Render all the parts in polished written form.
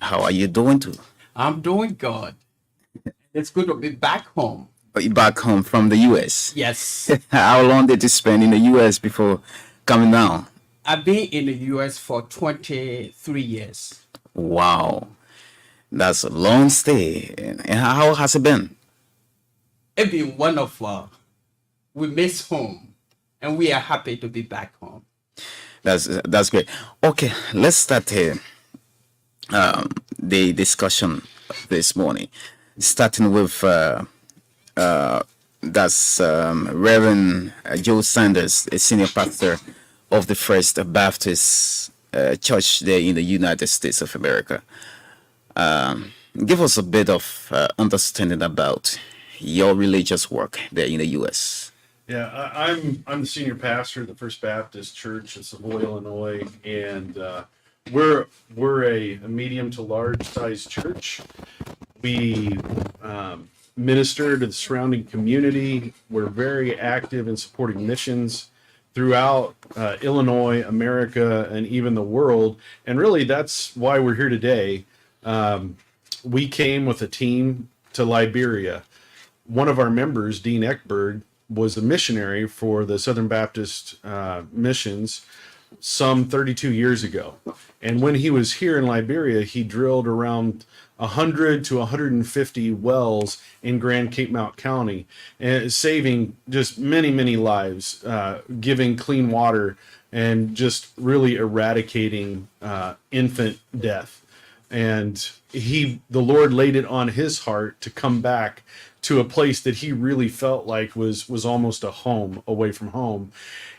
How are you doing too? I'm doing good. It's good to be back home. Are you back home from the US? Yes, How long did you spend in the US before coming down? I've been in the US for 23 years. Wow, that's a long stay. And how has it been? It's been wonderful. We miss home and we are happy to be back home. That's great. Okay, let's start here. The discussion this morning, starting with that's Reverend Joe Sanders, a senior pastor of the First Baptist Church there in the United States of America. Give us a bit of understanding about your religious work there in the U.S. Yeah, I'm the senior pastor of the First Baptist Church in Savoy, Illinois, and we're a medium to large size church. We minister to the surrounding community. We're very active in supporting missions throughout Illinois, America, and even the world. And really, that's why we're here today. We came with a team to Liberia. One of our members, Dean Eckberg, was a missionary for the Southern Baptist missions some 32 years ago. And when he was here in Liberia, he drilled around 100 to 150 wells in Grand Cape Mount County, and saving just many lives, giving clean water, and just really eradicating infant death. And the Lord laid it on his heart to come back to a place that he really felt like was almost a home away from home.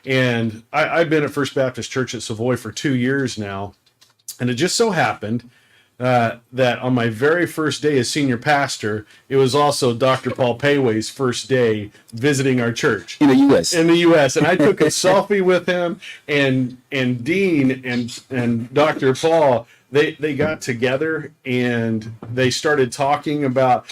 And I've been at First Baptist Church at Savoy for 2 years now. And it just so happened that on my very first day as senior pastor, it was also Dr. Paul Payway's first day visiting our church In the U.S. in the U.S. And I took a selfie with him, and Dean and Dr. Paul. They got together and they started talking about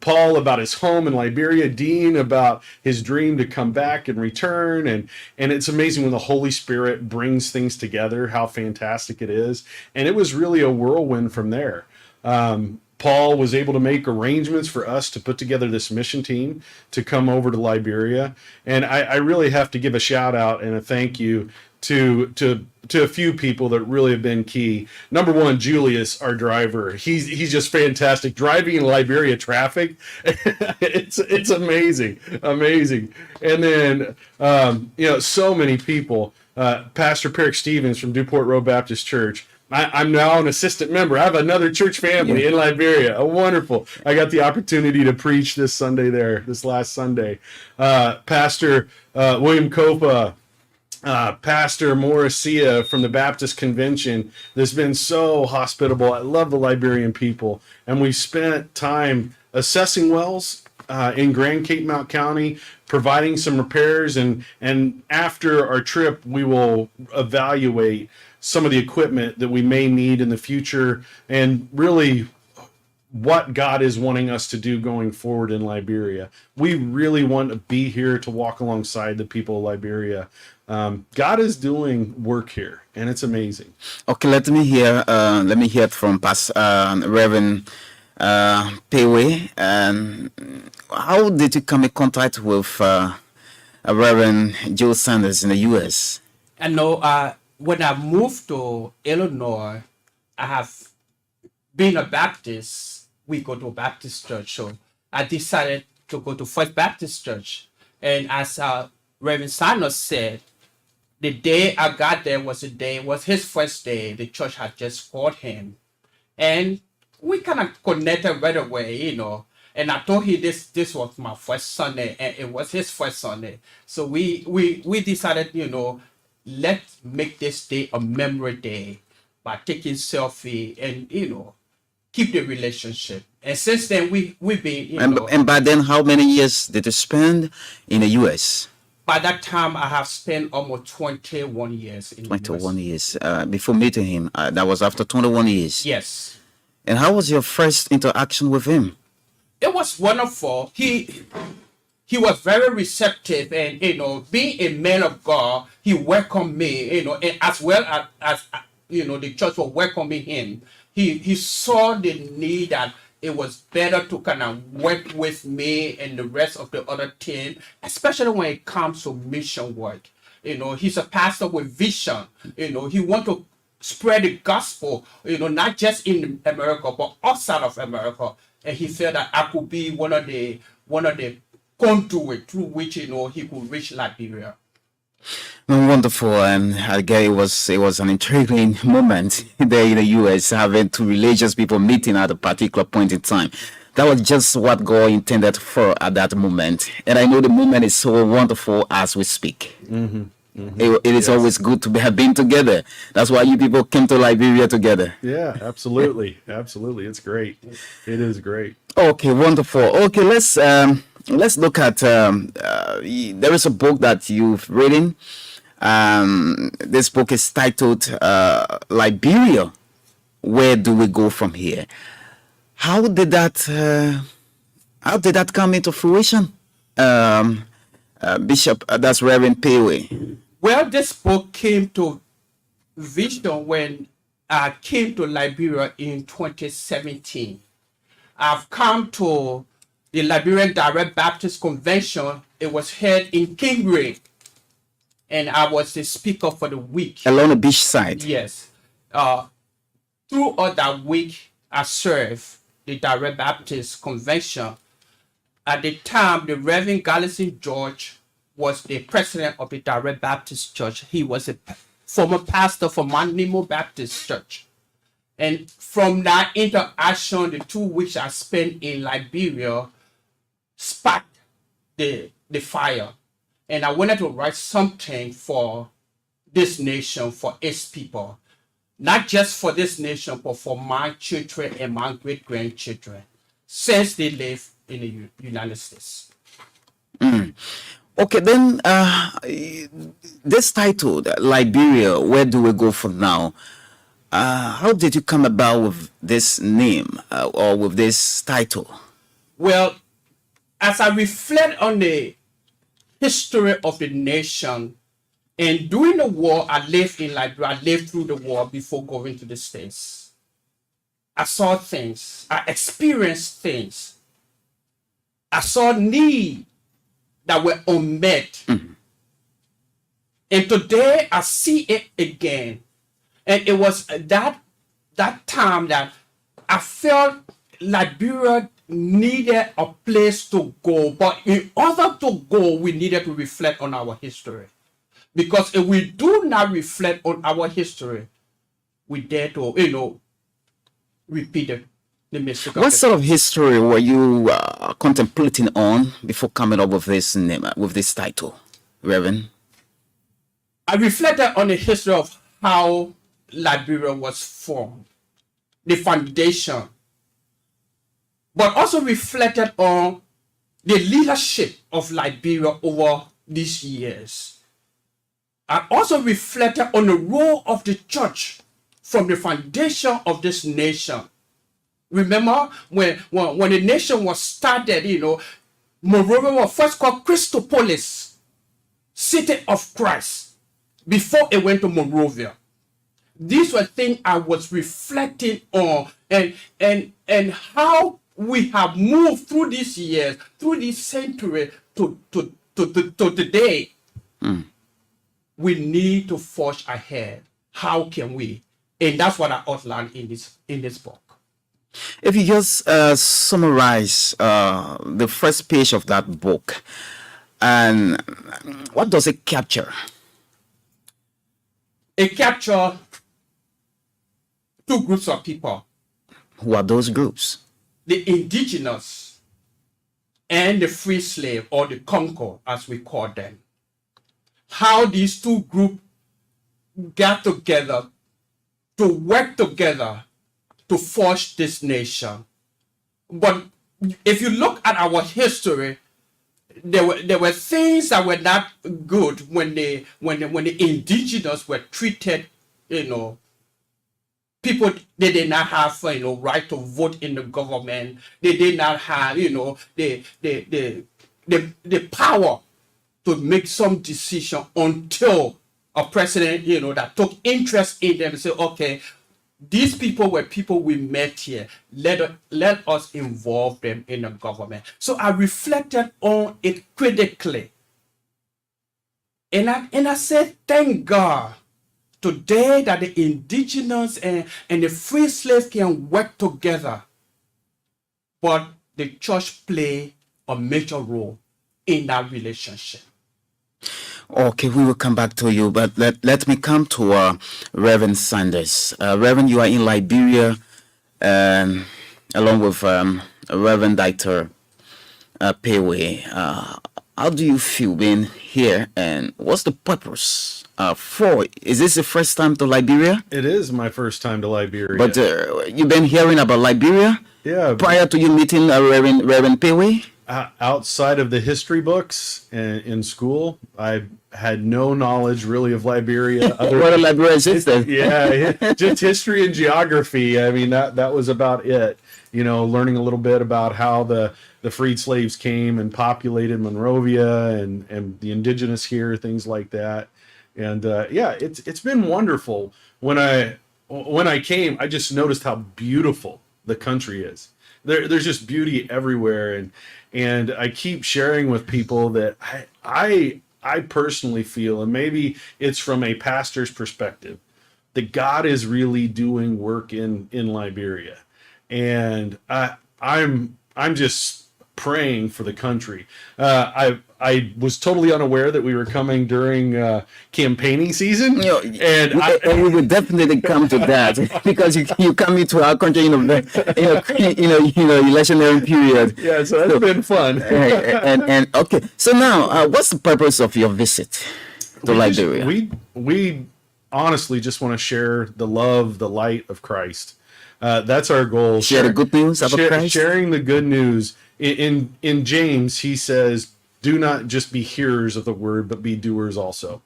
Paul about his home in Liberia, Dean about his dream to come back and return, and it's amazing when the Holy Spirit brings things together, how fantastic it is. And it was really a whirlwind from there. Paul was able to make arrangements for us to put together this mission team to come over to Liberia. And I really have to give a shout out and a thank you to a few people that really have been key. Number one, Julius, our driver. He's just fantastic. Driving in Liberia traffic, it's amazing. And then so many people. Pastor Perick Stevens from Duport Road Baptist Church. I'm now an assistant member. I have another church family in Liberia. Wonderful. I got the opportunity to preach this last Sunday. Pastor William Copa, Pastor Morrisia from the Baptist Convention that's been so hospitable. I love the Liberian people. And we spent time assessing wells in Grand Cape Mount County, providing some repairs. And after our trip, we will evaluate some of the equipment that we may need in the future, and really what God is wanting us to do going forward in Liberia. We really want to be here to walk alongside the people of Liberia. God is doing work here, and it's amazing. Okay, let me hear it from Reverend Payway. And how did you come in contact with Reverend Joe Sanders in the U.S.? I know when I moved to Illinois, I have been a Baptist. We go to a Baptist church. So I decided to go to First Baptist Church. And as Reverend Sanders said, the day I got there was his first day. The church had just called him. And we kind of connected right away, And I told him this was my first Sunday, and it was his first Sunday. So we decided, let's make this day a memory day by taking selfie and, keep the relationship. And since then, we've been, And by then, how many years did you spend in the U.S.? By that time, I have spent almost 21 years in the 21 US. years before meeting him. That was after 21 years. Yes. And how was your first interaction with him? It was wonderful. He was very receptive, and being a man of God, he welcomed me, and as well as the church was welcoming him, he saw the need that it was better to kind of work with me and the rest of the other team, especially when it comes to mission work. He's a pastor with vision. He want to spread the gospel, not just in America but outside of America. And he felt that I could be one of the conduit through which he could reach Liberia. Wonderful, and again, it was an intriguing moment there in the U.S. having two religious people meeting at a particular point in time. That was just what God intended for at that moment, and I know the moment is so wonderful as we speak. It is Yes. always good to have been together. That's why you people came to Liberia together. Yeah, absolutely. Absolutely. It's great. It is great. Okay, wonderful. Okay, let's look at there is a book that you've written. This book is titled Liberia. Where do we go from here? How did that come into fruition? Bishop, that's Reverend Pewe. Well, this book came to vision when I came to Liberia in 2017. I've come to the Liberian Direct Baptist Convention. It was held in Kingray, and I was the speaker for the week. Along the beach side. Yes. Throughout that week, I served the Direct Baptist Convention. At the time, the Reverend Garrison George was the president of the Direct Baptist Church. He was a former pastor for Mount Nemo Baptist Church. And from that interaction, the 2 weeks I spent in Liberia sparked the fire. And I wanted to write something for this nation, for its people. Not just for this nation, but for my children and my great-grandchildren, since they live in the United States. Okay, then this title, Liberia, where do we go from now? How did you come about with this name or with this title? Well, as I reflect on the history of the nation, and during the war, I lived in Liberia. I lived through the war before going to the States. I saw things. I experienced things. I saw needs that were unmet. And today I see it again. And it was that time that I felt Liberia needed a place to go. But in order to go, we needed to reflect on our history. Because if we do not reflect on our history, we dare to, repeat the mistake. What sort of history were you contemplating on before coming up with this name, with this title, Reverend? I reflected on the history of how Liberia was formed, the foundation, but also reflected on the leadership of Liberia over these years. I also reflected on the role of the church from the foundation of this nation. Remember when the nation was started, Monrovia was first called Christopolis, City of Christ, before it went to Monrovia. These were things I was reflecting on, and how we have moved through these years, through this century to today. We need to forge ahead. How can we? And that's what I outlined in this book. If you just summarize the first page of that book, and what does it capture? It captures two groups of people: Who are those groups? the indigenous and the free slave, or the conqueror, as we call them. How these two groups got together to work together to forge this nation. But if you look at our history, there were things that were not good when the indigenous were treated, people, they did not have right to vote in the government. They did not have the power to make some decision until a president, that took interest in them and say, okay, these people were people we met here. Let us involve them in the government. So I reflected on it critically. And I said, thank God today that the indigenous and the free slave can work together. But the church play a major role in that relationship. Okay, we will come back to you, but let me come to Reverend Sanders. Reverend, you are in Liberia, along with Reverend Dr. Pewe. How do you feel being here, and what's the purpose for? Is this the first time to Liberia? It is my first time to Liberia. But you've been hearing about Liberia? Yeah. Prior to you meeting Reverend Pewe? Outside of the history books in school, I had no knowledge really of Liberia. What a Liberia is then? Yeah, just history and geography. I mean, that was about it. Learning a little bit about how the freed slaves came and populated Monrovia and the indigenous here, things like that. And it's been wonderful. When I came, I just noticed how beautiful the country is. There's just beauty everywhere, and I keep sharing with people that I personally feel, and maybe it's from a pastor's perspective, that God is really doing work in Liberia, and I'm just praying for the country. I was totally unaware that we were coming during campaigning season, and we will definitely come to that because you come into our country in electionary period. Yeah, so that's been fun. and okay, so now what's the purpose of your visit to Liberia? We honestly just want to share the love, the light of Christ. That's our goal. Share the good news about Christ. Sharing the good news. In James, he says, do not just be hearers of the word, but be doers also.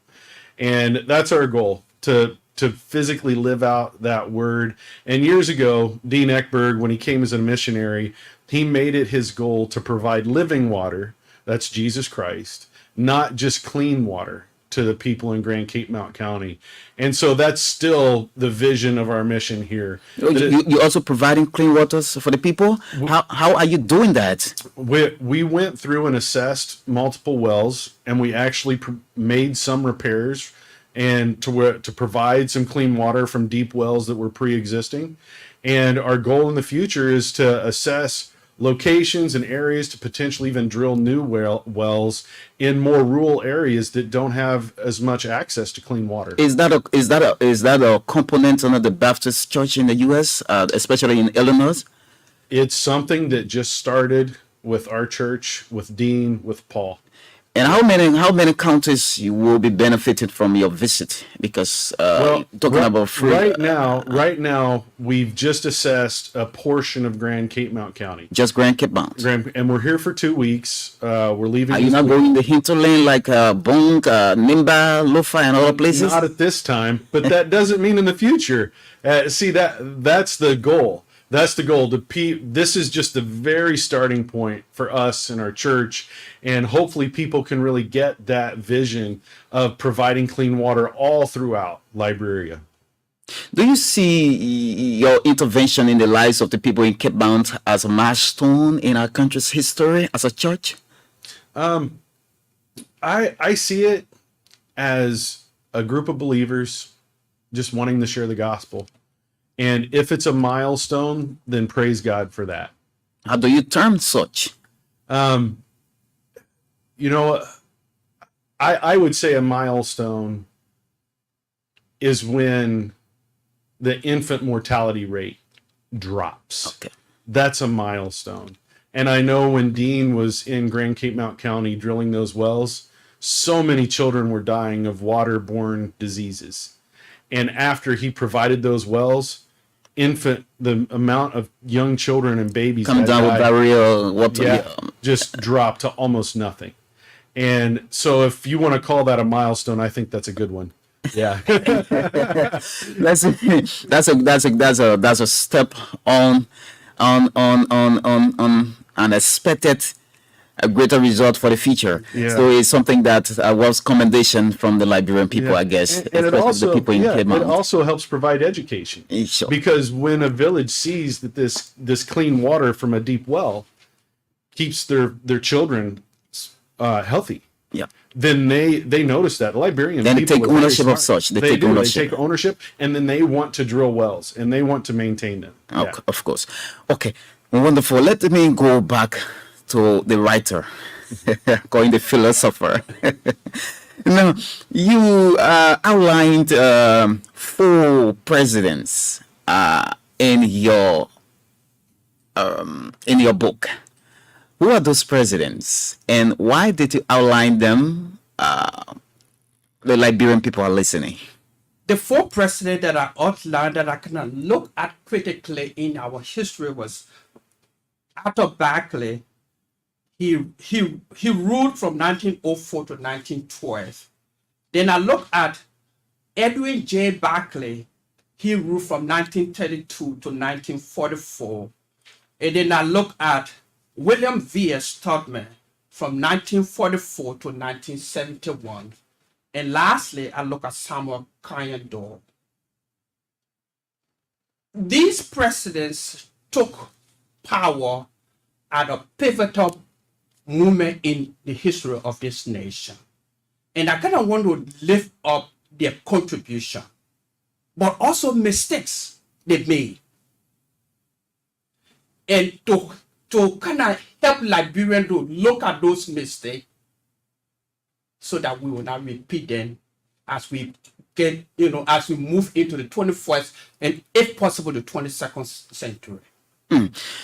And that's our goal, to physically live out that word. And years ago, Dean Eckberg, when he came as a missionary, he made it his goal to provide living water, that's Jesus Christ, not just clean water, to the people in Grand Cape Mount County. And so that's still the vision of our mission here. You also providing clean waters for the people? How are you doing that? We went through and assessed multiple wells, and we actually made some repairs and to provide some clean water from deep wells that were pre-existing. And our goal in the future is to assess locations and areas to potentially even drill new wells in more rural areas that don't have as much access to clean water. Is that a component under the Baptist Church in the U.S., especially in Illinois? It's something that just started with our church, with Dean, with Paul. And how many counties you will be benefited from your visit? Because about free. Right now, we've just assessed a portion of Grand Cape Mount County. Just Grand Cape Mount. And we're here for 2 weeks. We're leaving. Are you not going in the hinterland like Bong, Nimba, Lofa, and other places? Not at this time, but that doesn't mean in the future. See, that's the goal. That's the goal. This is just the very starting point for us and our church, and hopefully people can really get that vision of providing clean water all throughout Liberia. Do you see your intervention in the lives of the people in Cape Mount as a milestone in our country's history as a church? I see it as a group of believers just wanting to share the gospel. And if it's a milestone, then praise God for that. How do you term such? I would say a milestone is when the infant mortality rate drops. Okay. That's a milestone. And I know when Dean was in Grand Cape Mount County drilling those wells, so many children were dying of waterborne diseases. And after he provided those wells, the amount of young children and babies come down with diarrhea, water, just dropped to almost nothing. And so, if you want to call that a milestone, I think that's a good one. Yeah, that's a step on an expected a greater result for the future. Yeah. So it's something that was commendation from the Liberian people, Yeah. I guess, And it especially also, the people in yeah, it Piedmont. also helps provide education. Sure. Because when a village sees that this clean water from a deep well keeps their children healthy, Yeah. then they notice that. Liberian Then they people take are very ownership of smart. such. They They take do. ownership. They take ownership, and then they want to drill wells and they want to maintain them. Yeah. Of course. Okay. Wonderful. Let me go back to the writer, calling the philosopher. Now, you outlined 4 presidents in your book. Who are those presidents, and why did you outline them? The Liberian people are listening. The 4 presidents that I outlined that I kind look at critically in our history was Arthur Barclay. He ruled from 1904 to 1912. Then I look at Edwin J. Barclay. He ruled from 1932 to 1944. And then I look at William V. Studman from 1944 to 1971. And lastly, I look at Samuel Kanyandor. These presidents took power at a pivotal moment in the history of this nation. And I kind of want to lift up their contribution, but also mistakes they made. And to kind of help Liberians to look at those mistakes so that we will not repeat them as we get, as we move into the 21st and if possible the 22nd century.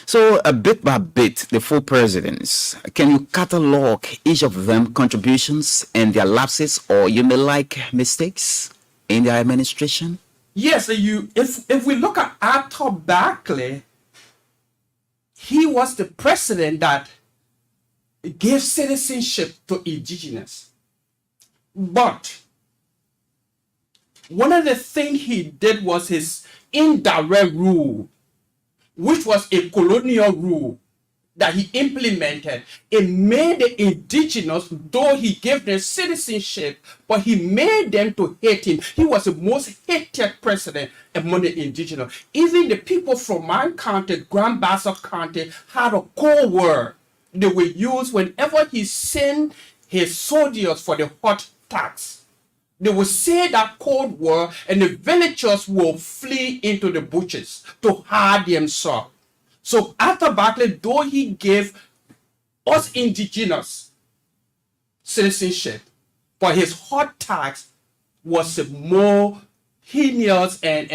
So, bit by bit, the 4 presidents, can you catalog each of them contributions and their lapses, or you may like mistakes in their administration? Yes, if we look at Arthur Barclay, he was the president that gave citizenship to indigenous. But one of the things he did was his indirect rule, which was a colonial rule that he implemented. It made the indigenous, though he gave them citizenship, but he made them to hate him. He was the most hated president among the indigenous. Even the people from my county, Grand Bassa County, had a code word they would use whenever he sent his soldiers for the hot tax. They will say that code word, and the villagers will flee into the bushes to hide themselves. So Arthur Barclay, though he gave us indigenous citizenship, but his hot tax was a more heinous and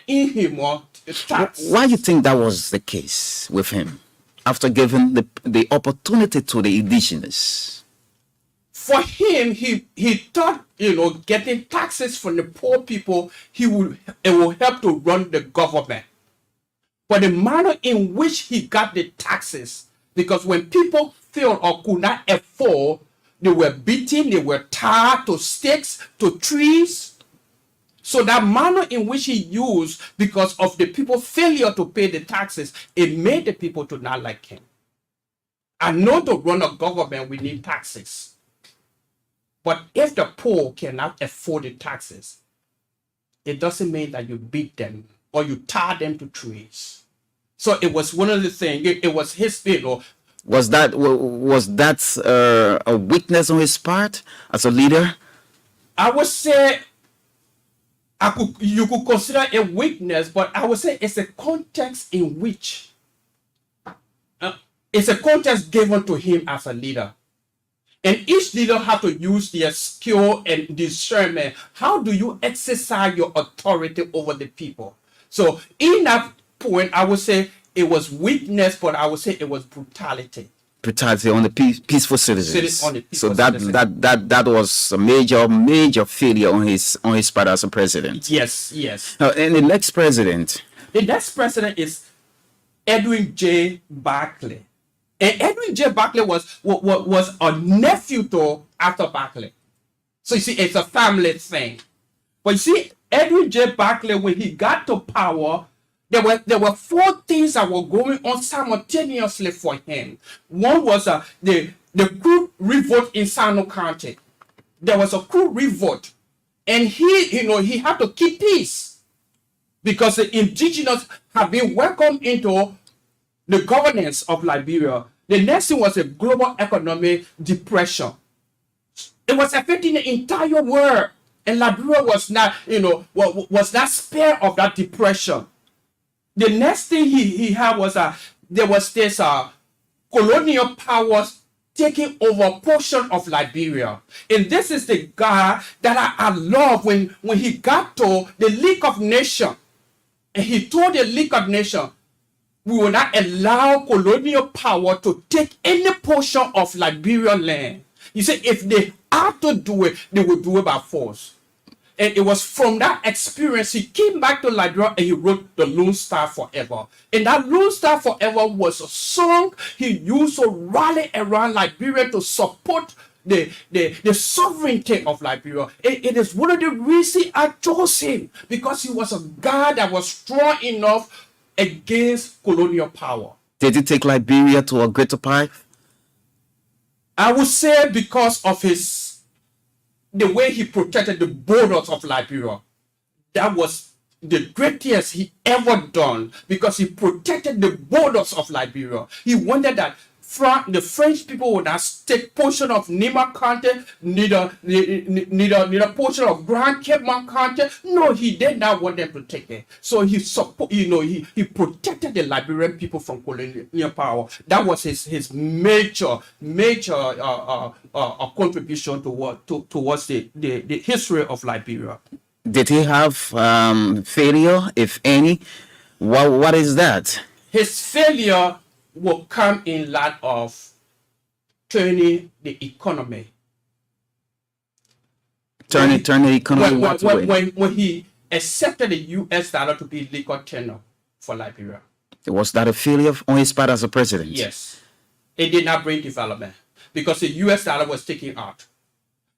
inhuman tax. Why do you think that was the case with him after giving the opportunity to the indigenous? For him, he thought, getting taxes from the poor people, it will help to run the government. But the manner in which he got the taxes, because when people failed or could not afford, they were beaten, they were tied to stakes, to trees. So that manner in which he used, because of the people failure to pay the taxes, it made the people to not like him. I know to run a government, we need taxes. But if the poor cannot afford the taxes, it doesn't mean that you beat them or you tie them to trees. So it was one of the things, it was his, Was that a weakness on his part as a leader? I would say you could consider a weakness, but I would say it's a context in which it's a context given to him as a leader. And each leader have to use their skill and discernment. How do you exercise your authority over the people? So in that point, I would say it was weakness, but I would say it was brutality. Brutality on the peaceful citizens. On the peaceful So that citizens. that was a major failure on his part as a president. Yes. And the next president. The next president is Edwin J. Barclay. And Edwin J. Barclay was a nephew to Arthur Barclay. So you see, it's a family thing. But you see, Edwin J. Barclay, when he got to power, there were four things that were going on simultaneously for him. One was the coup revolt in Sano County. There was a coup revolt, and he had to keep peace because the indigenous have been welcomed into the governance of Liberia. The next thing was a global economic depression. It was affecting the entire world, and Liberia was not, was not spared of that depression. The next thing he had was there was this colonial powers taking over a portion of Liberia. And this is the guy that I love when he got to the League of Nations. And he told the League of Nations, we will not allow colonial power to take any portion of Liberian land. He said if they have to do it, they will do it by force. And it was from that experience he came back to Liberia and he wrote the Lone Star Forever. And that Lone Star Forever was a song he used to rally around Liberia to support the sovereignty of Liberia. It is one of the reasons I chose him, because he was a guy that was strong enough against colonial power. Did he take Liberia to a greater height? I would say because of the way he protected the borders of Liberia. That was the greatest he ever done, because he protected the borders of Liberia. He wanted that the French people would not take portion of Nima County, neither portion of Grand Cape Mount County. No, he did not want them to take it. So he protected the Liberian people from colonial power. That was his major contribution towards the history of Liberia. Did he have failure, if any? What is that? His failure will come in light of turning the economy. Turning the economy. When he accepted the U.S. dollar to be legal tender for Liberia. Was that a failure on his part as a president? Yes. It did not bring development because the U.S. dollar was taken out.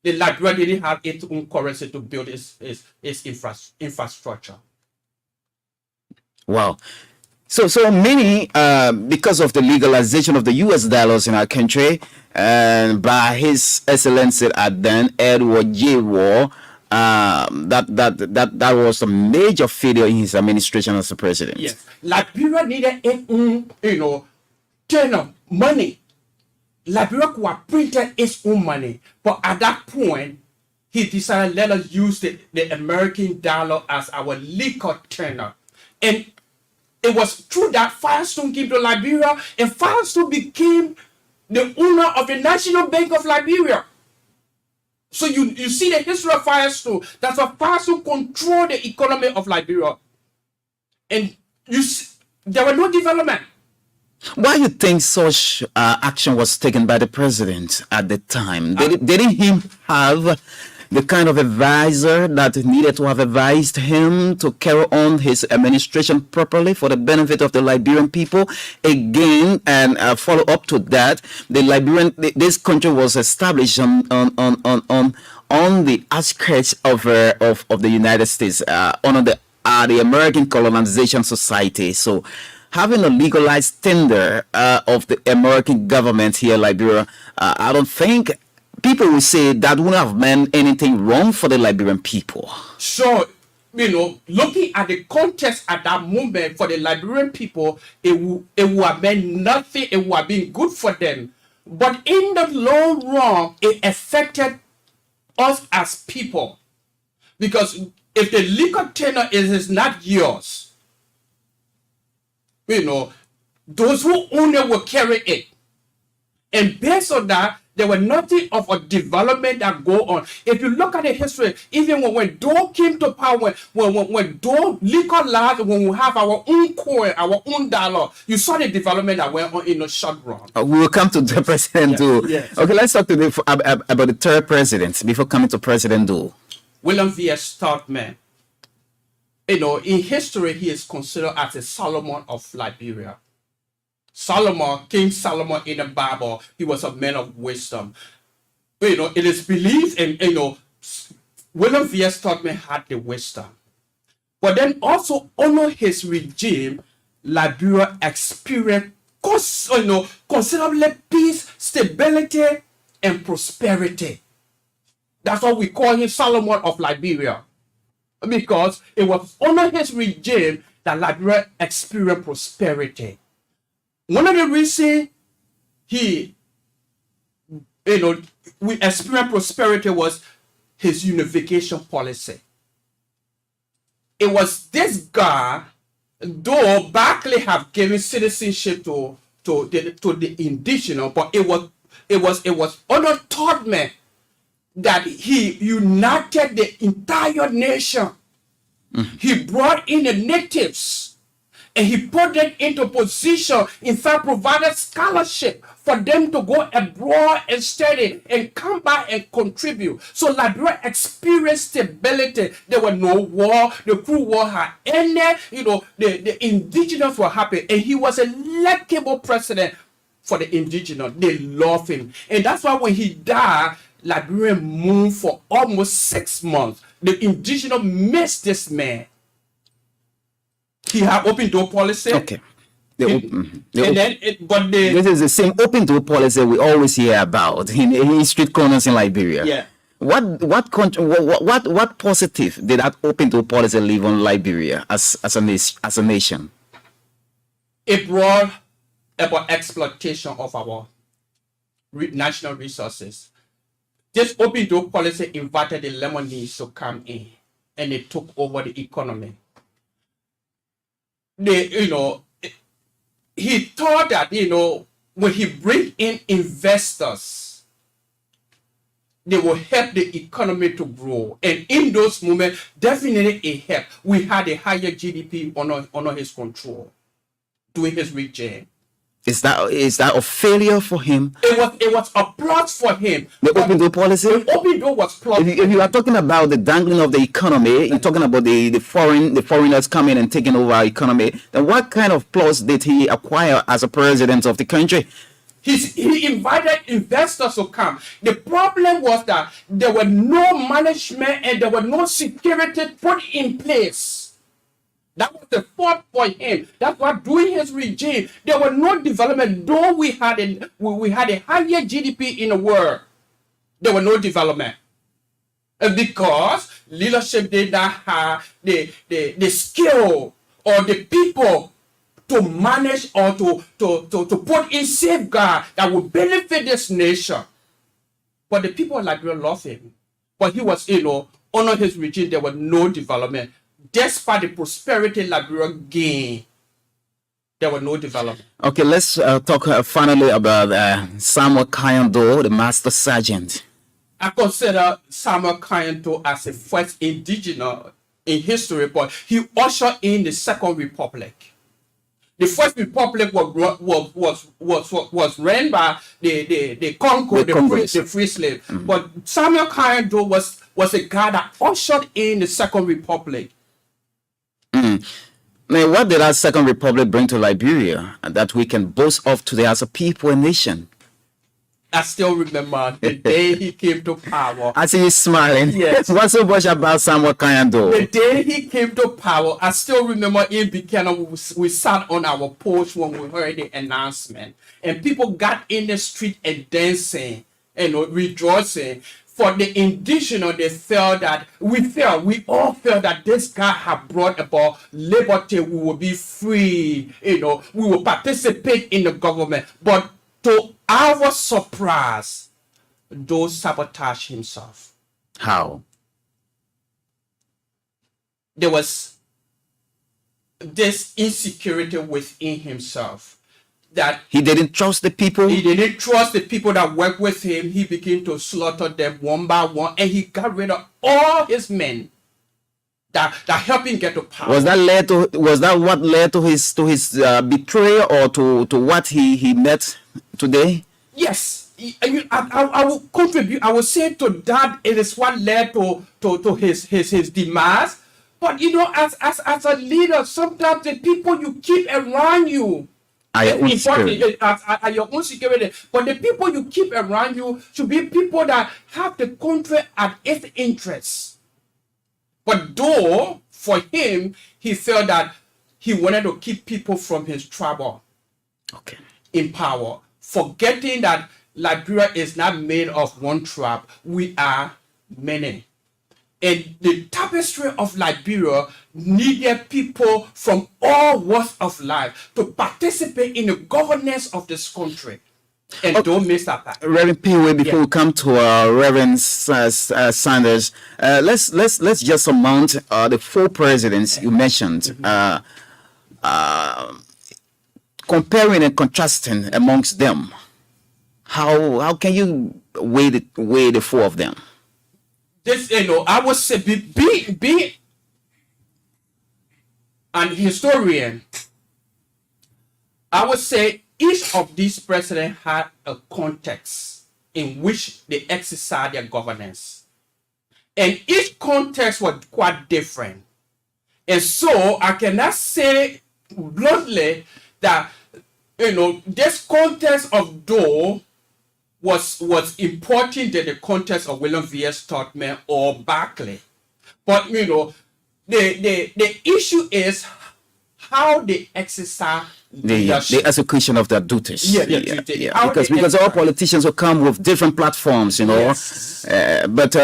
The Liberia didn't have its own currency to build its infrastructure. Wow. So many, because of the legalization of the U.S. dollars in our country, and by His Excellency at then Edward J. War, that was a major failure in his administration as a president. Yes, Liberia needed its own, turn of money. Liberia could have printed its own money, but at that point, he decided let us use the American dollar as our legal tender, and it was through that Firestone came to Liberia, and Firestone became the owner of the National Bank of Liberia. So you see the history of Firestone. That's why Firestone controlled the economy of Liberia. And there were no development. Why do you think such action was taken by the president at the time? Didn't he have the kind of advisor that needed to have advised him to carry on his administration properly for the benefit of the Liberian people? Again, and follow up to that, this country was established on the outskirts of the United States, under the American Colonization Society. So having a legalized tender of the American government here in Liberia, I don't think people will say that wouldn't have meant anything wrong for the Liberian people. So, looking at the context at that moment for the Liberian people, it would have meant nothing. It would have been good for them. But in the long run, it affected us as people. Because if the legal tender is not yours, those who own it will carry it. And based on that, there was nothing of a development that go on. If you look at the history, even when Doe came to power, when Doe legalized, when we have our own coin, our own dollar, you saw the development that went on in the short run. We will come to the President Doe. Yes. Okay, let's talk about the third president before coming to President Doe. William V. Stoutman. In history, he is considered as a Solomon of Liberia. King Solomon in the Bible, he was a man of wisdom. It is believed, and William V.S. Stoutman had the wisdom. But then also under his regime, Liberia experienced considerable peace, stability, and prosperity. That's why we call him Solomon of Liberia. Because it was under his regime that Liberia experienced prosperity. One of the reasons we experienced prosperity was his unification policy. It was this guy, though Barclay have given citizenship to the indigenous, but it was under Todman that he united the entire nation. He brought in the natives and he put them into position, in fact, provided scholarship for them to go abroad and study and come back and contribute. So Liberia experienced stability. There was no war. The cruel war had ended. The indigenous were happy. And he was a likable president for the indigenous. They love him. And that's why when he died, Liberia moved for almost 6 months. The indigenous missed this man. He had open door policy. Okay. This is the same open door policy we always hear about in street corners in Liberia. Yeah. What positive did that open door policy leave on Liberia as a nation? It brought about exploitation of our national resources. This open door policy invited the Lebanese to come in, and they took over the economy. He thought that, when he bring in investors, they will help the economy to grow. And in those moments, definitely it helped. We had a higher GDP under his control during his regime. Is that a failure for him? It was a plot for him. The open door policy? The open door was plot. If you are talking about the dangling of the economy, you're talking about the foreigners coming and taking over our economy, then what kind of plots did he acquire as a president of the country? He invited investors to come. The problem was that there were no management and there were no security put in place. That was the fault for him. That's why during his regime, there was no development. Though we had a higher GDP in the world, there was no development. And because leadership did not have the skill or the people to manage or to put in safeguard that would benefit this nation. But the people of Liberia loved him. But he was, under his regime, there was no development. Despite the prosperity Liberia gained, there was no development. Okay, let's talk finally about Samuel Kayando, the Master Sergeant. I consider Samuel Kayando as the first indigenous in history, but he ushered in the Second Republic. The First Republic was ran by the Congo, the free slave. Mm-hmm. But Samuel Kayando was a guy that ushered in the Second Republic. Now, what did our Second Republic bring to Liberia that we can boast of today as a people and nation? I still remember the day he came to power. I see you smiling. Yes. What's so much about Samuel Kayando? The day he came to power, I still remember in Buchanan, we sat on our porch when we heard the announcement. And people got in the street and dancing and rejoicing. For the indigenous, we all felt that this guy had brought about liberty. We will be free, we will participate in the government. But to our surprise, those sabotage himself. How? There was this insecurity within himself. That he didn't trust the people. He didn't trust the people that worked with him. He began to slaughter them one by one, and he got rid of all his men that helped him get to power. Was that what led to his betrayal, or to what he met today? Yes, I will contribute. I will say to that. It is what led to his demise. But as a leader, sometimes the people you keep around you are your own security. But the people you keep around you should be people that have the country at its interests. But though for him, he felt that he wanted to keep people from his trouble Okay. in power, forgetting that Liberia is not made of one tribe. We are many. And the tapestry of Liberia needed people from all walks of life to participate in the governance of this country. And don't miss that part. Reverend Peeway, before Yeah. we come to Reverend Sanders, let's just amount the four presidents you mentioned, comparing and contrasting amongst them. How can you weigh the four of them? This, I would say, be an historian, I would say each of these presidents had a context in which they exercise their governance. And each context was quite different. And so I cannot say bluntly that, this context of Doe was important than the context of William V.S. Tubman or Barclay. But the issue is how they exercise The execution of their duties. Yeah, duty. How Because they all politicians will come with different platforms, Yes. But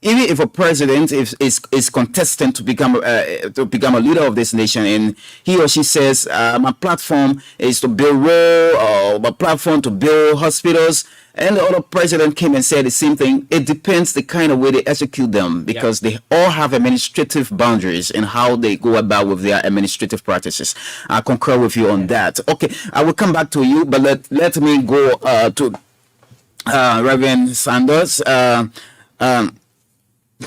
even if a president is contesting to become a leader of this nation, and he or she says, my platform is to build roads, or my platform to build hospitals, and the other president came and said the same thing. It depends the kind of way they execute them, because they all have administrative boundaries in how they go about with their administrative practices. I concur with you on that. Okay, I will come back to you, but let me go to Reverend Sanders.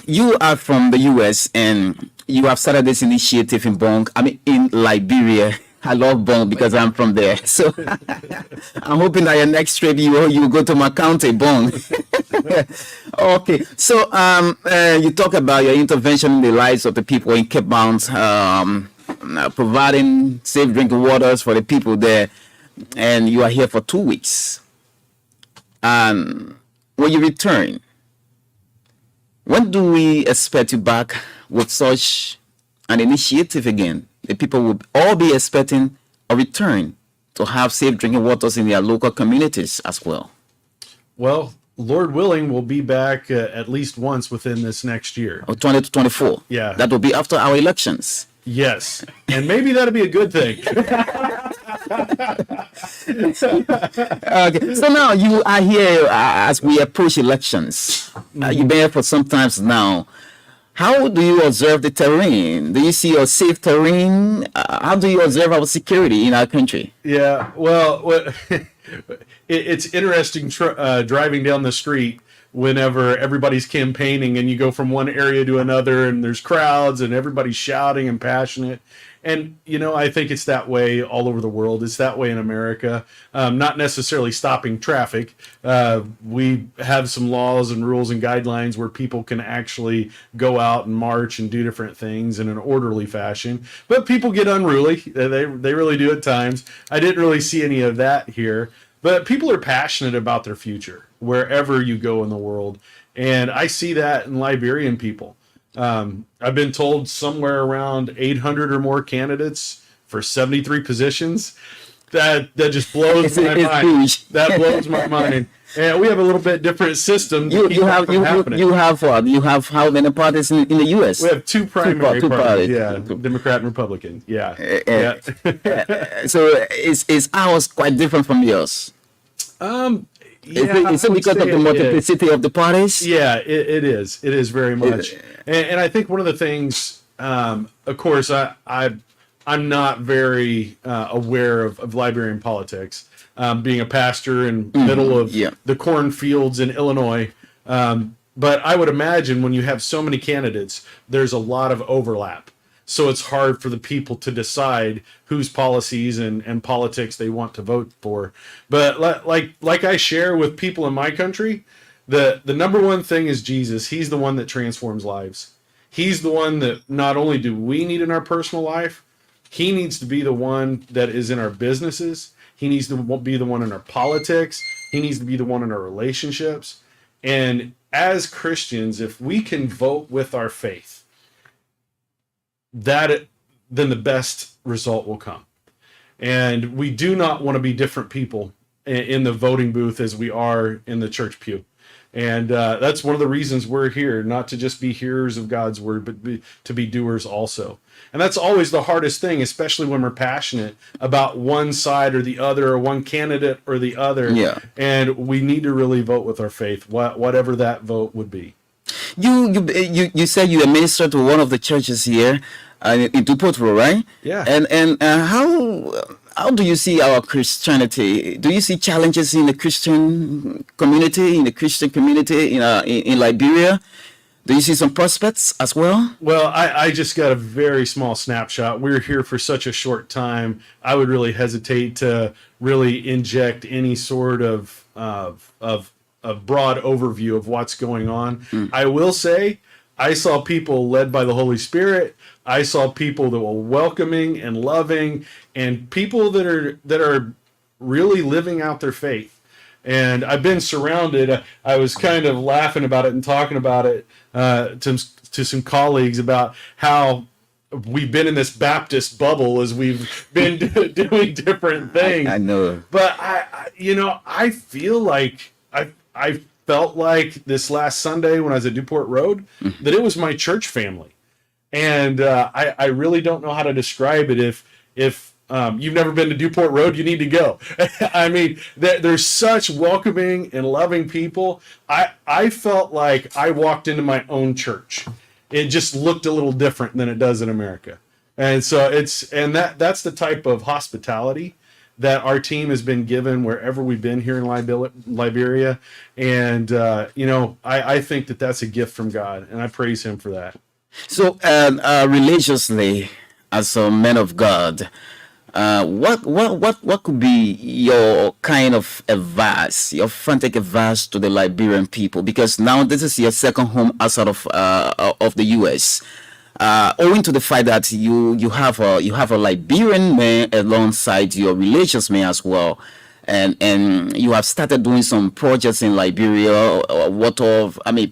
You are from the U.S. and you have started this initiative in Liberia. I love Bong because I'm from there. So I'm hoping that your next trip you go to my county, Bong. Okay. So you talk about your intervention in the lives of the people in Cape Mount, providing safe drinking waters for the people there, and you are here for 2 weeks. When you return, when do we expect you back with such an initiative again? The people will all be expecting a return to have safe drinking waters in their local communities as well. Well, Lord willing, we'll be back at least once within this next year. Or 20 to 24. Yeah. That will be after our elections. Yes, and maybe that'll be a good thing. Okay. So now you are here as we approach elections. You've been here for some times now. How do you observe the terrain? Do you see a safe terrain? How do you observe our security in our country? Yeah, well, it's interesting driving down the street whenever everybody's campaigning and you go from one area to another and there's crowds and everybody's shouting and passionate. And, I think it's that way all over the world. It's that way in America. Not necessarily stopping traffic. We have some laws and rules and guidelines where people can actually go out and march and do different things in an orderly fashion. But people get unruly. They really do at times. I didn't really see any of that here. But people are passionate about their future wherever you go in the world. And I see that in Liberian people. I've been told somewhere around 800 or more candidates for 73 positions. That just blows my mind. Huge. That blows my mind. And we have a little bit different system. You have how many parties in the U.S.? We have two primary two parties. parties. Yeah, Democrat and Republican. Yeah. Yeah. So is ours quite different from yours? Yeah, Is it because of the multiplicity of the parties? Yeah, it is. It is very much. And I think one of the things, of course, I'm not very aware of Liberian politics, being a pastor in middle of the cornfields in Illinois. But I would imagine when you have so many candidates, there's a lot of overlap. So it's hard for the people to decide whose policies and politics they want to vote for. But like I share with people in my country, the number one thing is Jesus. He's the one that transforms lives. He's the one that not only do we need in our personal life, he needs to be the one that is in our businesses. He needs to be the one in our politics. He needs to be the one in our relationships. And as Christians, if we can vote with our faith, then the best result will come. And we do not want to be different people in the voting booth as we are in the church pew. And that's one of the reasons we're here, not to just be hearers of God's word, but to be doers also. And that's always the hardest thing, especially when we're passionate about one side or the other, or one candidate or the other. Yeah. And we need to really vote with our faith, whatever that vote would be. You said you administer to one of the churches here in Dupotro, right? Yeah. And how do you see our Christianity? Do you see challenges in the Christian community, in Liberia? Do you see some prospects as well? Well, I just got a very small snapshot. We're here for such a short time. I would really hesitate to really inject any sort of broad overview of what's going on. I will say, I saw people led by the Holy Spirit. I saw people that were welcoming and loving, and people that are really living out their faith. And I've been surrounded. I was kind of laughing about it and talking about it to some colleagues about how we've been in this Baptist bubble as we've been doing different things. I know. But I feel like I felt like this last Sunday when I was at Newport Road that it was my church family. And I really don't know how to describe it. If you've never been to Newport Road, you need to go. I mean, there's such welcoming and loving people. I felt like I walked into my own church. It just looked a little different than it does in America. And so that's the type of hospitality that our team has been given wherever we've been here in Liberia. And, I think that that's a gift from God, and I praise him for that. So, religiously, as a man of God, what could be your kind of advice, your frantic advice to the Liberian people? Because now this is your second home outside of the U.S. Owing to the fact that you have a Liberian man alongside your religious man as well, and you have started doing some projects in Liberia,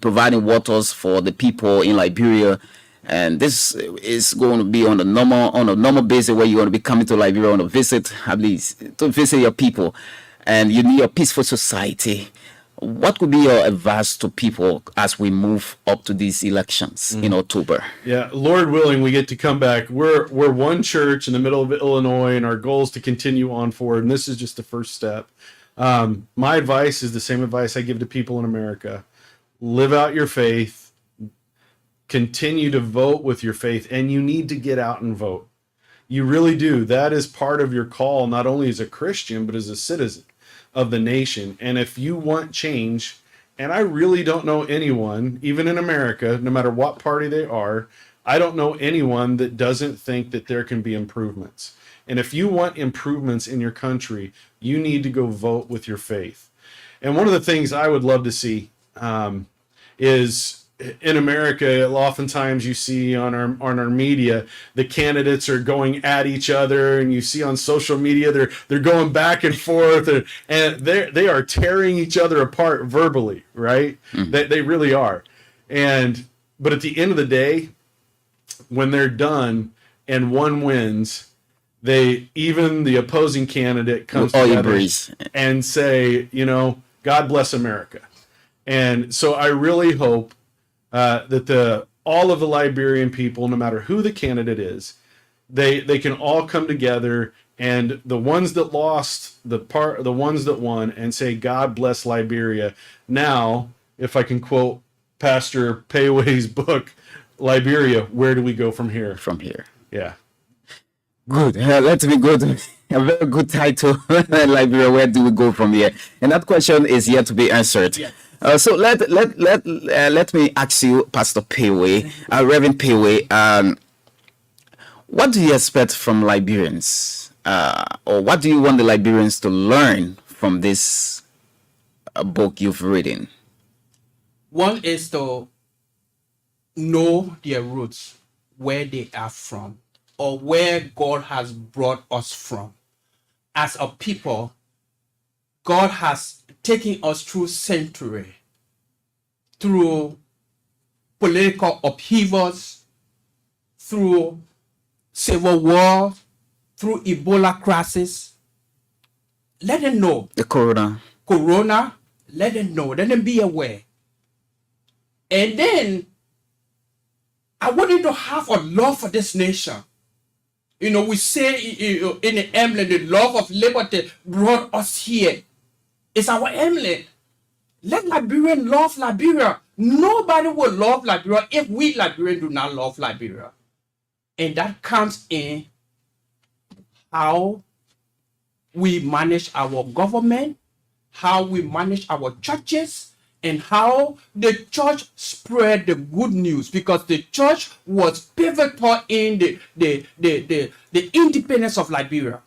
providing waters for the people in Liberia. And this is going to be on a normal basis where you're going to be coming to Liberia on a visit, at least to visit your people, and you need a peaceful society. What would be your advice to people as we move up to these elections in October? Yeah, Lord willing, we get to come back. We're one church in the middle of Illinois, and our goal is to continue on forward. And this is just the first step. My advice is the same advice I give to people in America: live out your faith. Continue to vote with your faith, and you need to get out and vote. You really do. That is part of your call, not only as a Christian, but as a citizen of the nation. And if you want change, and I really don't know anyone, even in America, no matter what party they are, I don't know anyone that doesn't think that there can be improvements. And if you want improvements in your country, you need to go vote with your faith. And one of the things I would love to see is, in America, oftentimes you see on our media, the candidates are going at each other, and you see on social media they're going back and forth, and they are tearing each other apart verbally, right? They really are. But at the end of the day, when they're done and one wins, even the opposing candidate comes together and say, God bless America. And so I really hope that all of the Liberian people, no matter who the candidate is, they can all come together, and the ones that lost, the ones that won, and say, God bless Liberia. Now, if I can quote Pastor Payway's book, Liberia, where do we go from here? From here. Yeah. Good. Let me go to a very good title. Liberia, where do we go from here? And that question is yet to be answered. Yeah. So let me ask you, Pastor Payway, Reverend Payway, what do you expect from Liberians, or what do you want the Liberians to learn from this book you've written? One is to know their roots, where they are from, or where God has brought us from. As a people, God has taken us through century, through political upheavals, through civil war, through Ebola crisis. Let them know. The corona. Corona, let them know. Let them be aware. And then I want you to have a love for this nation. You know, we say in the emblem, the love of liberty brought us here. It's our emblem. Let Liberians love Liberia. Nobody will love Liberia if we Liberians do not love Liberia. And that comes in how we manage our government, how we manage our churches, and how the church spread the good news, because the church was pivotal in the independence of Liberia.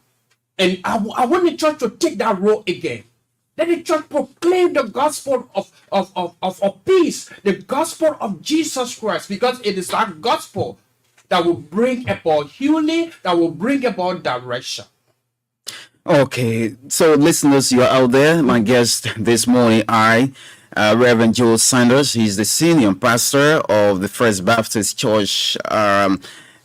And I want the church to take that role again. Let the church proclaim the gospel of peace, the gospel of Jesus Christ, because it is that gospel that will bring about healing, that will bring about direction. Okay, so listeners, you are out there. My guest this morning, Reverend Joe Sanders. He's the senior pastor of the First Baptist Church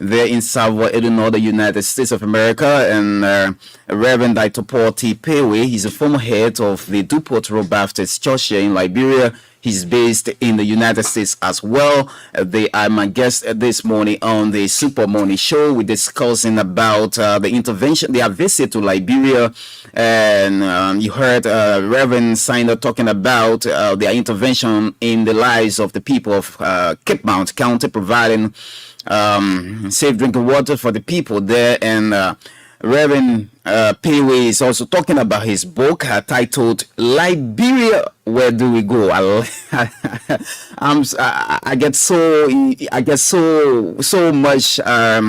there in Salvo, Illinois, the United States of America, and Reverend Dr. Paul T. Pewe. He's a former head of the Duport Road Baptist Church here in Liberia. He's based in the United States as well. They are my guests this morning on the Super Morning Show. We're discussing about the intervention, their visit to Liberia. And you heard Reverend Sander talking about their intervention in the lives of the people of Cape Mount County, providing safe drinking water for the people there. And Reverend Pewe is also talking about his book titled "Liberia, Where Do We Go?" I get so much. I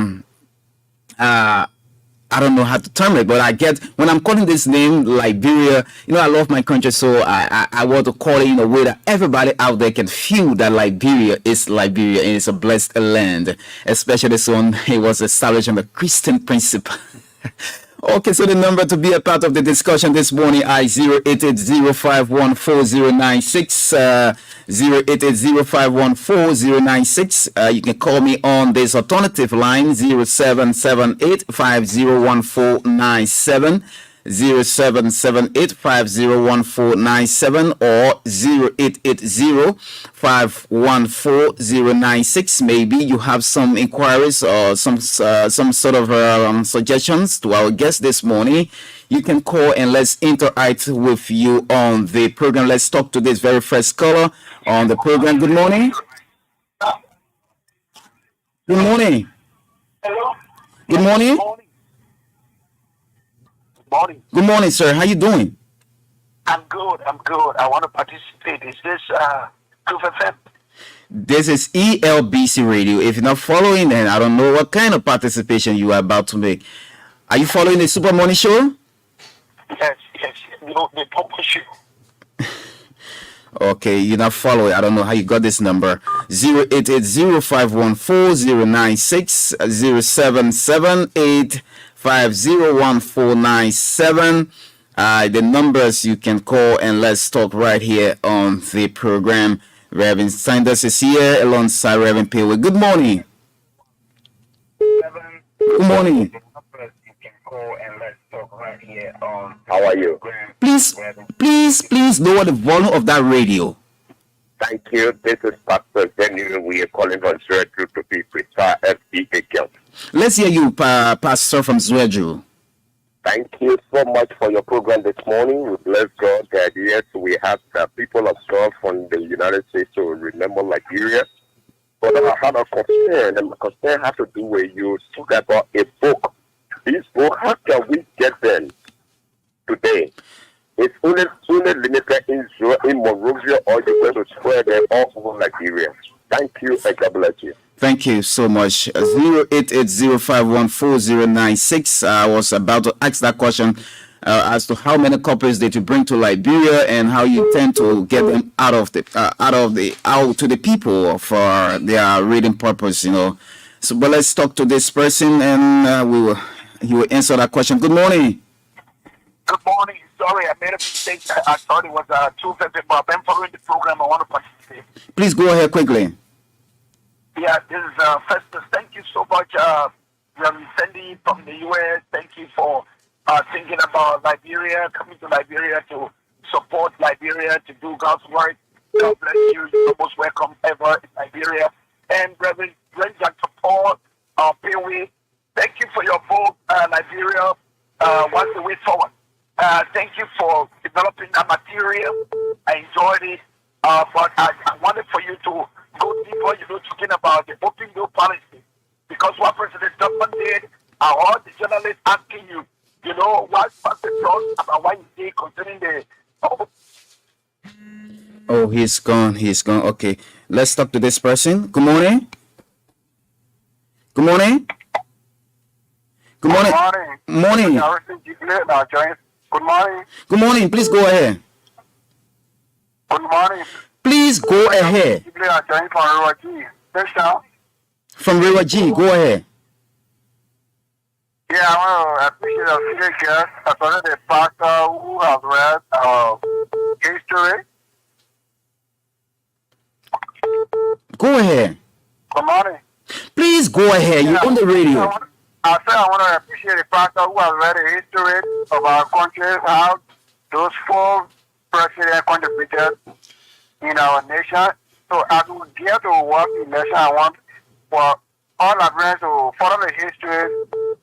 don't know how to term it, but I get when I'm calling this name Liberia. You know, I love my country, so I want to call it in a way that everybody out there can feel that Liberia is Liberia and it's a blessed land, especially this one. It was established on the Christian principle. Okay, so the number to be a part of the discussion this morning is 08805140996, 08805140996. You can call me on this alternative line 0778501497, 0778501497 or 0880514096. Maybe you have some inquiries or some sort of suggestions to our guest this morning. You can call and let's interact with you on the program. Let's talk to this very first caller on the program. Good morning. Good morning. Hello. Good morning. Morning. Good morning, sir. How you doing? I'm good. I want to participate. Is this Truth FM? This is ELBC Radio. If you're not following, then I don't know what kind of participation you are about to make. Are you following the Super Morning Show? Yes. No, the purple show. Okay, you're not following. I don't know how you got this number. 08805140960, 0778501497. The numbers you can call and let's talk right here on the program. Reverend Sanders is here alongside Reverend Pewe. Good morning. Good morning. How are you? Please lower the volume of that radio. Thank you. This is Pastor Daniel. We are calling from Zurich to be precise FBA Guild. Let's hear you, Pastor from Zwedru. Thank you so much for your program this morning. We bless God that yes, we have the people of God from the United States to remember Liberia. But I had a concern, and my concern has to do with you talk about a book. This book, how can we get them today? It's only limited in Monrovia, or you're going to spread them all over Liberia. Thank you, and God bless you. Thank you so much. 08805140996. I was about to ask that question as to how many copies did you bring to Liberia and how you tend to get them out to the people for their reading purpose. You know. So, but let's talk to this person and he will answer that question. Good morning. Good morning. Sorry, I made a mistake. I thought it was 2:50, but I'm following the program. I want to participate. Please go ahead quickly. Yeah, this is Festus. Thank you so much Cindy from the U.S., thank you for thinking about Liberia, coming to Liberia to support Liberia to do God's work. God bless you. You're most welcome ever in Liberia. And Reverend Dr. Paul Peewee, thank you for your vote, Liberia. What's the way forward? Thank you for developing that material. I enjoyed it. But I wanted for you to go deeper, talking about the open door policy. Because what President Trump did, all the journalists asking you, what's the thought about what you say concerning the. Oh, he's gone. He's gone. Okay. Let's talk to this person. Good morning. Good morning. Good morning. Morning. Good morning. Good morning. Please go ahead. Good morning. Please go ahead. From River G, go ahead. Yeah, I want to appreciate our senior guest, especially the pastor who has read history. Go ahead. Good morning. Please go ahead. You're on the radio. I said I want to appreciate the pastor who has read the history of our country, how those 4 presidents contributed in our nation. So as we get to work in nation, I want for all our friends to follow the history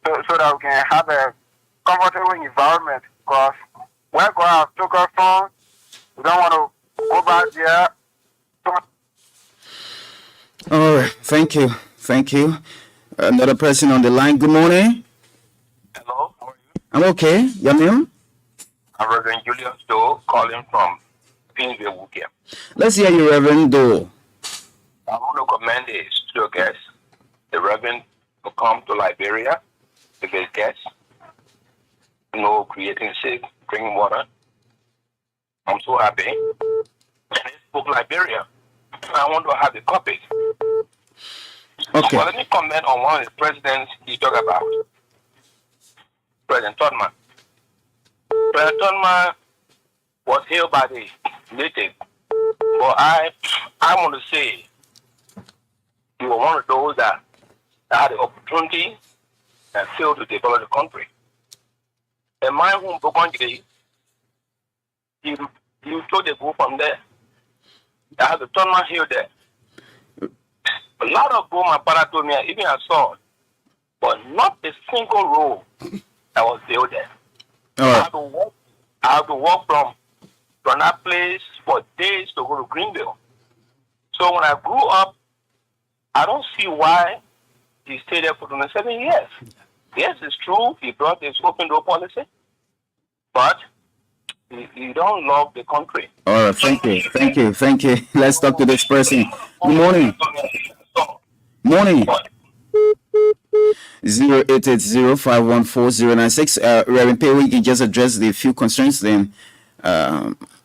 so that we can have a comfortable environment. Because where God has took us from, we don't want to go back there. All right. Thank you. Thank you. Another person on the line. Good morning. Hello, how are you? I'm okay. Your name? I'm Reverend Julius Doe, calling from Pinsville, Wukia. Let's hear you, Reverend Doe. I want to commend the studio guest, the Reverend, to come to Liberia with his guests, creating safe drinking water. I'm so happy. And he spoke Liberia. I want to have a copy. Okay. Well, let me comment on one of the presidents he talked about. President Todman. President Todman was hailed by the native. But I want to say he was one of those that had the opportunity and failed to develop the country. And my home country, you told the go from there. I had the Todman hill there. A lot of gold my father told me, even I saw, but not a single row that was built there. All right. I have to walk from that place for days to go to Greenville. So when I grew up, I don't see why he stayed there for 27 years. Yes, it's true, he brought this open door policy, but he don't love the country. All right. Thank you. Thank you. Thank you. Let's talk to this person. Good morning. Morning. 0880-514-096. Reverend Peewee, you just addressed the few concerns. Then,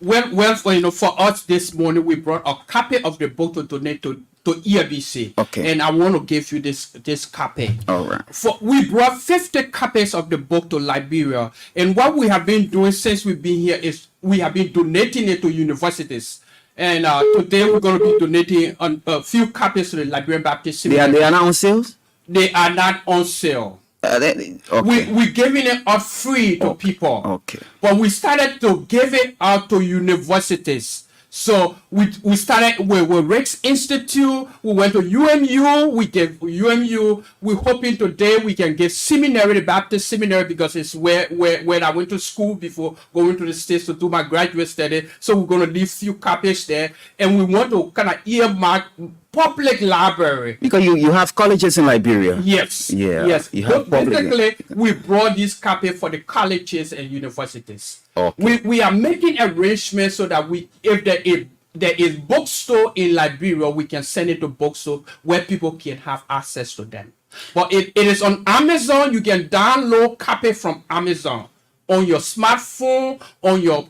Well, for us this morning, we brought a copy of the book to donate to ERBC. Okay. And I want to give you this copy. all right. We brought 50 copies of the book to Liberia. And what we have been doing since we've been here is we have been donating it to universities. And today we're going to be donating a few copies to the Liberian Baptist Seminary. They are not on sales. They are not on sale. Okay. We're giving it out free to people. Okay. But we started to give it out to universities. So we started with Rex Institute. We went to UMU. We gave UMU. We're hoping today we can give seminary, the Baptist Seminary, because it's where I went to school before going to the States to do my graduate study. So we're going to leave few copies there. And we want to kind of earmark public library. Because you have colleges in Liberia. Yes. Yeah. Yes. You have public. Basically, we brought this copy for the colleges and universities. Okay. We are making arrangements so that if there is bookstore in Liberia, we can send it to bookstore where people can have access to them. But it is on Amazon. You can download copy from Amazon on your smartphone, on your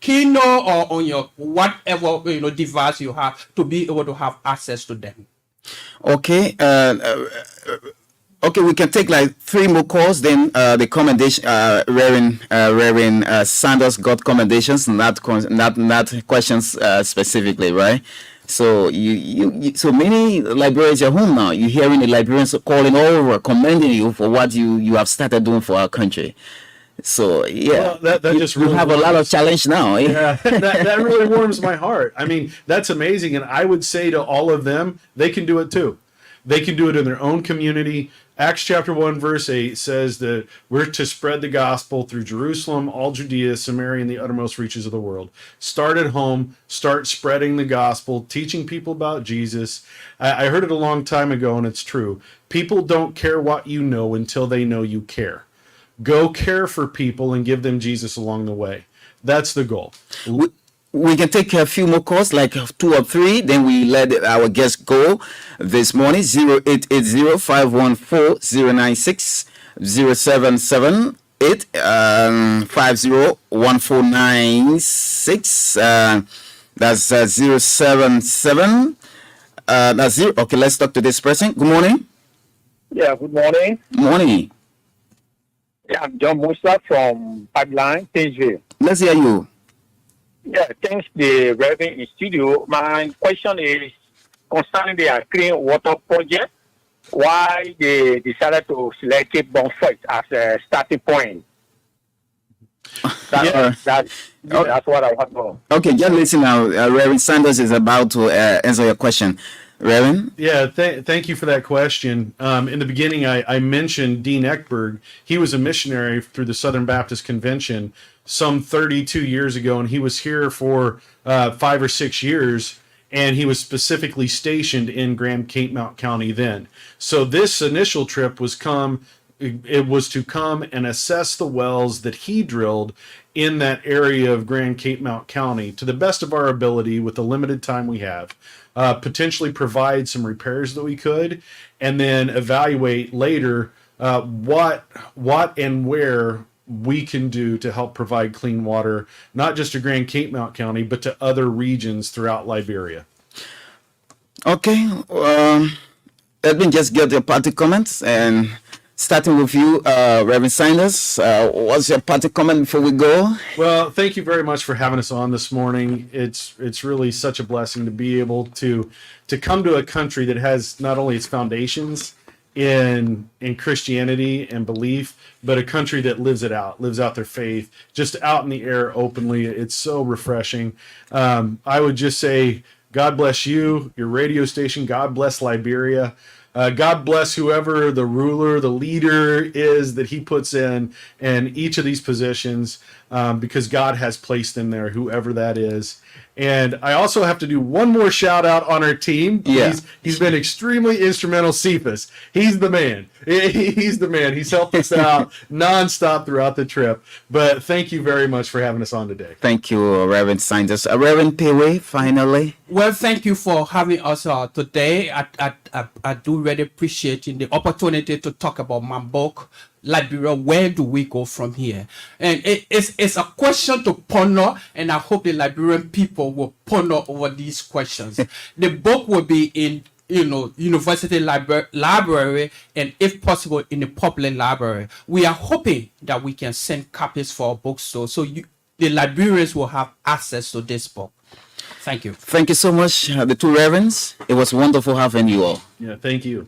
Kindle, or on your whatever device you have to be able to have access to them. Okay. Okay, we can take like 3 more calls. Then the commendation, Reverend Sanders got commendations, not questions specifically, right? So so many Liberians are home now. You're hearing the Liberians calling over, commending you for what you have started doing for our country. So yeah, Well, that just you really have a lot of warms- challenge now. Yeah, that really warms my heart. I mean, that's amazing. And I would say to all of them, they can do it too. They can do it in their own community. Acts chapter 1, verse 8 says that we're to spread the gospel through Jerusalem, all Judea, Samaria, and the uttermost reaches of the world. Start at home, start spreading the gospel, teaching people about Jesus. I heard it a long time ago, and it's true. People don't care what you know until they know you care. Go care for people and give them Jesus along the way. That's the goal. We can take a few more calls, like 2 or 3, then we let our guests go this morning. 0880-514-096 0778 501496. That's 077. That's 0. Okay, let's talk to this person. Good morning. Yeah, good morning. Morning. Yeah, I'm John Musa from Pipeline, Tangeville. Let's hear you. Yeah, thanks the Reverend in studio. My question is concerning the clean water project. Why they decided to select Cape Bon first as a starting point? That's what I want to know. Okay, just listen now. Reverend Sanders is about to answer your question. Reverend? Yeah, thank you for that question. In the beginning, I mentioned Dean Eckberg. He was a missionary through the Southern Baptist Convention some 32 years ago, and he was here for 5 or 6 years, and he was specifically stationed in Grand Cape Mount County then. So this initial trip was to come and assess the wells that he drilled in that area of Grand Cape Mount County to the best of our ability with the limited time we have. Potentially provide some repairs that we could, and then evaluate later what and where we can do to help provide clean water, not just to Grand Cape Mount County, but to other regions throughout Liberia. Okay, let me just get your party comments, and starting with you, Reverend Sanders. What's your party comment before we go? Well, thank you very much for having us on this morning. It's really such a blessing to be able to come to a country that has not only its foundations in Christianity and belief, but a country that lives out their faith, just out in the air openly. It's so refreshing. I would just say, God bless you, your radio station. God bless Liberia. God bless whoever the ruler, the leader is that he puts in each of these positions, because God has placed them there, whoever that is. And I also have to do one more shout out on our team. Yeah. He's been extremely instrumental. Cephas, he's the man. He's the man. He's helped us out nonstop throughout the trip. But thank you very much for having us on today. Thank you, Reverend Sanders. Reverend Pewe, finally. Well, thank you for having us today. I do really appreciate the opportunity to talk about my book, Liberia. Where do we go from here? And it's a question to ponder, and I hope the Liberian people will ponder over these questions. The book will be in university library, and if possible in the public library. We are hoping that we can send copies for our bookstore, so the Liberians will have access to this book. Thank you. Thank you so much, the two Reverends. It was wonderful having you all. Yeah, thank you.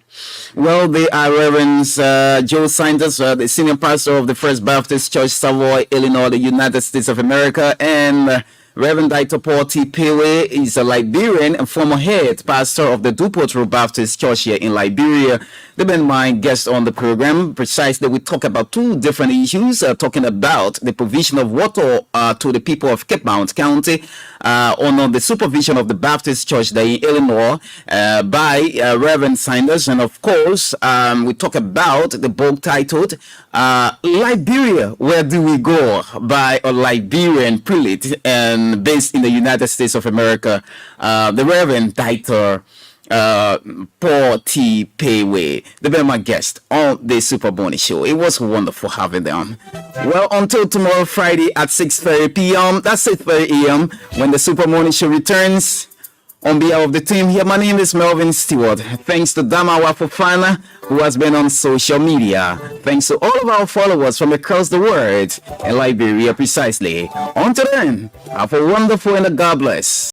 Well, they are Reverends Joe Sanders, the senior pastor of the First Baptist Church, Savoy, Illinois, the United States of America, and Reverend Dr. Paul T. Pewe is a Liberian and former head pastor of the Dupotro Baptist Church here in Liberia. They've been my guests on the program. Precisely, we talk about two different issues, talking about the provision of water to the people of Cape Mount County under the supervision of the Baptist Church there in Illinois by Reverend Sanders. And of course, we talk about the book titled Liberia, Where Do We Go? By a Liberian prelate and based in the United States of America, the Reverend Dr. Paul T. Pewe. They've been my guest on the Super Bonnie Show. It was wonderful having them. Well, until tomorrow, Friday at 6:30 p.m., that's 6:30 a.m., when the Super Bonnie Show returns. On behalf of the team here, my name is Melvin Stewart. Thanks to Damawa Fofana, who has been on social media. Thanks to all of our followers from across the world, in Liberia precisely. Until then, have a wonderful and a God bless.